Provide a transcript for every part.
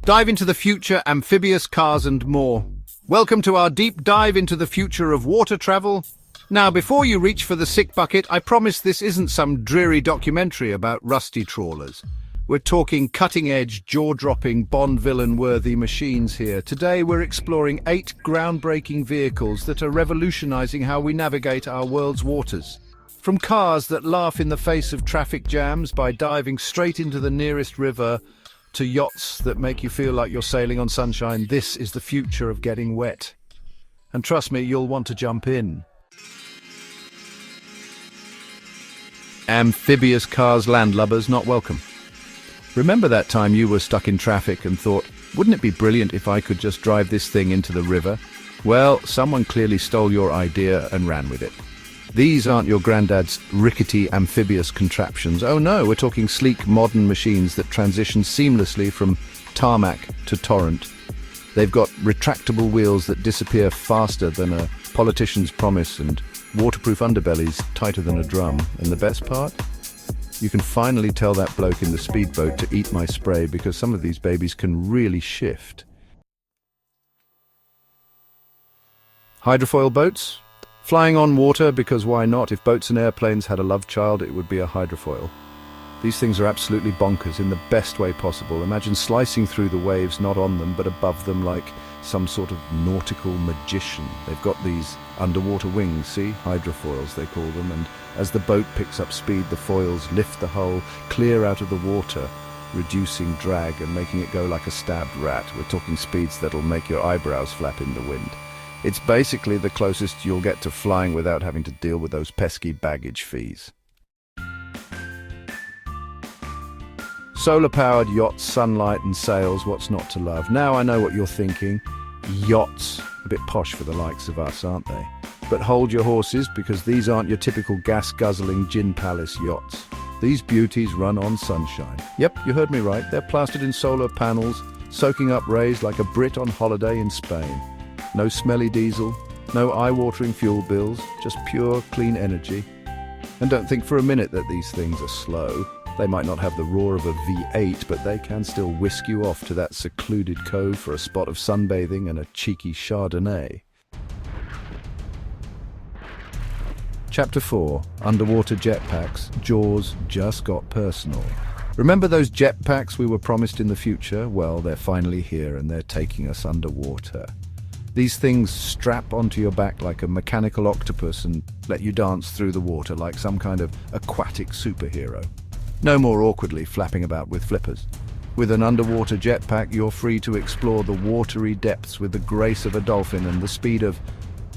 Dive into the future, amphibious cars and more. Welcome to our deep dive into the future of water travel. Now, before you reach for the sick bucket, I promise this isn't some dreary documentary about rusty trawlers. We're talking cutting-edge, jaw-dropping, Bond villain-worthy machines here. Today we're exploring 8 groundbreaking vehicles that are revolutionizing how we navigate our world's waters. From cars that laugh in the face of traffic jams by diving straight into the nearest river, to yachts that make you feel like you're sailing on sunshine, this is the future of getting wet. And trust me, you'll want to jump in. Amphibious Cars Landlubbers Not Welcome. Remember that time you were stuck in traffic and thought, wouldn't it be brilliant if I could just drive this thing into the river? Well, someone clearly stole your idea and ran with it. These aren't your granddad's rickety amphibious contraptions. Oh no, we're talking sleek modern machines that transition seamlessly from tarmac to torrent. They've got retractable wheels that disappear faster than a politician's promise and waterproof underbellies tighter than a drum. And the best part? You can finally tell that bloke in the speedboat to eat my spray because some of these babies can really shift. Hydrofoil boats? Flying on water because why not? If boats and airplanes had a love child, it would be a hydrofoil. These things are absolutely bonkers in the best way possible. Imagine slicing through the waves, not on them, but above them like some sort of nautical magician. They've got these underwater wings, see? Hydrofoils, they call them, and as the boat picks up speed, the foils lift the hull clear out of the water, reducing drag and making it go like a stabbed rat. We're talking speeds that'll make your eyebrows flap in the wind. It's basically the closest you'll get to flying without having to deal with those pesky baggage fees. Solar-powered yachts, sunlight and sails, what's not to love? Now I know what you're thinking. Yachts, a bit posh for the likes of us, aren't they? But hold your horses, because these aren't your typical gas-guzzling gin palace yachts. These beauties run on sunshine. Yep, you heard me right. They're plastered in solar panels, soaking up rays like a Brit on holiday in Spain. No smelly diesel, no eye-watering fuel bills, just pure, clean energy. And don't think for a minute that these things are slow. They might not have the roar of a V8, but they can still whisk you off to that secluded cove for a spot of sunbathing and a cheeky Chardonnay. Chapter 4. Underwater jetpacks. Jaws just got personal. Remember those jetpacks we were promised in the future? Well, they're finally here and they're taking us underwater. These things strap onto your back like a mechanical octopus and let you dance through the water like some kind of aquatic superhero. No more awkwardly flapping about with flippers. With an underwater jetpack, you're free to explore the watery depths with the grace of a dolphin and the speed of,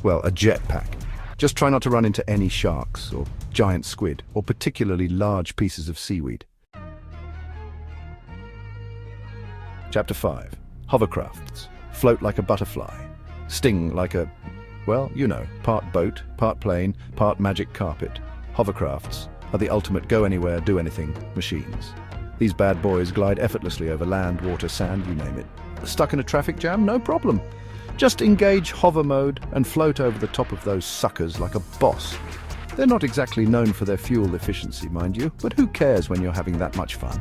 well, a jetpack. Just try not to run into any sharks or giant squid or particularly large pieces of seaweed. Chapter 5. Hovercrafts. Float like a butterfly. Sting like a, well, you know, part boat, part plane, part magic carpet. Hovercrafts are the ultimate go-anywhere, do-anything machines. These bad boys glide effortlessly over land, water, sand, you name it. Stuck in a traffic jam? No problem. Just engage hover mode and float over the top of those suckers like a boss. They're not exactly known for their fuel efficiency, mind you, but who cares when you're having that much fun?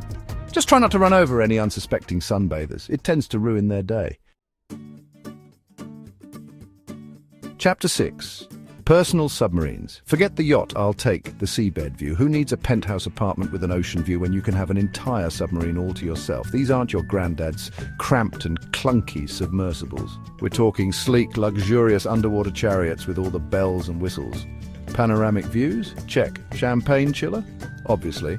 Just try not to run over any unsuspecting sunbathers. It tends to ruin their day. Chapter 6. Personal submarines. Forget the yacht, I'll take the seabed view. Who needs a penthouse apartment with an ocean view when you can have an entire submarine all to yourself? These aren't your granddad's cramped and clunky submersibles. We're talking sleek, luxurious underwater chariots with all the bells and whistles. Panoramic views? Check. Champagne chiller? Obviously.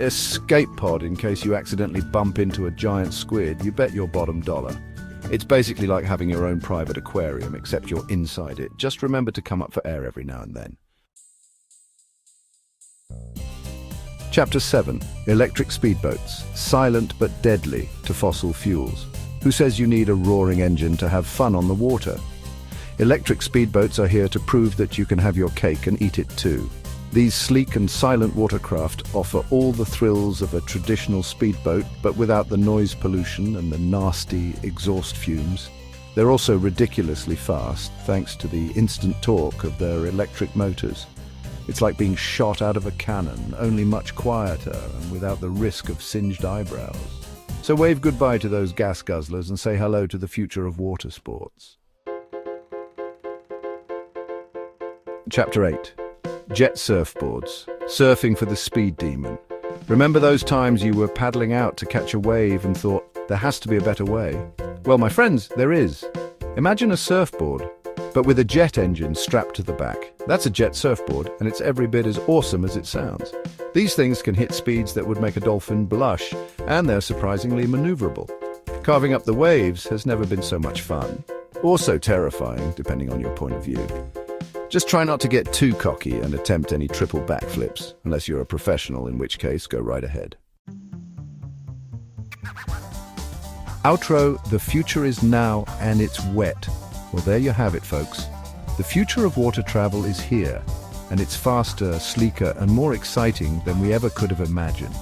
Escape pod in case you accidentally bump into a giant squid. You bet your bottom dollar. It's basically like having your own private aquarium, except you're inside it. Just remember to come up for air every now and then. Chapter 7. Electric speedboats. Silent but deadly to fossil fuels. Who says you need a roaring engine to have fun on the water? Electric speedboats are here to prove that you can have your cake and eat it too. These sleek and silent watercraft offer all the thrills of a traditional speedboat, but without the noise pollution and the nasty exhaust fumes. They're also ridiculously fast, thanks to the instant torque of their electric motors. It's like being shot out of a cannon, only much quieter and without the risk of singed eyebrows. So wave goodbye to those gas guzzlers and say hello to the future of water sports. Chapter 8. Jet surfboards. Surfing for the speed demon. Remember those times you were paddling out to catch a wave and thought, there has to be a better way? Well, my friends, there is. Imagine a surfboard, but with a jet engine strapped to the back. That's a jet surfboard, and it's every bit as awesome as it sounds. These things can hit speeds that would make a dolphin blush, and they're surprisingly maneuverable. Carving up the waves has never been so much fun, or so terrifying, depending on your point of view. Just try not to get too cocky and attempt any triple backflips, unless you're a professional, in which case, go right ahead. Outro, the future is now and it's wet. Well, there you have it, folks. The future of water travel is here, and it's faster, sleeker, and more exciting than we ever could have imagined.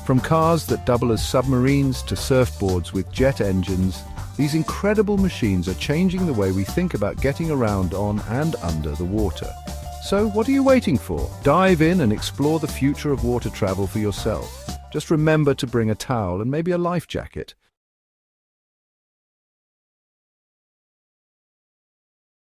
From cars that double as submarines to surfboards with jet engines, these incredible machines are changing the way we think about getting around on and under the water. So what are you waiting for? Dive in and explore the future of water travel for yourself. Just remember to bring a towel and maybe a life jacket.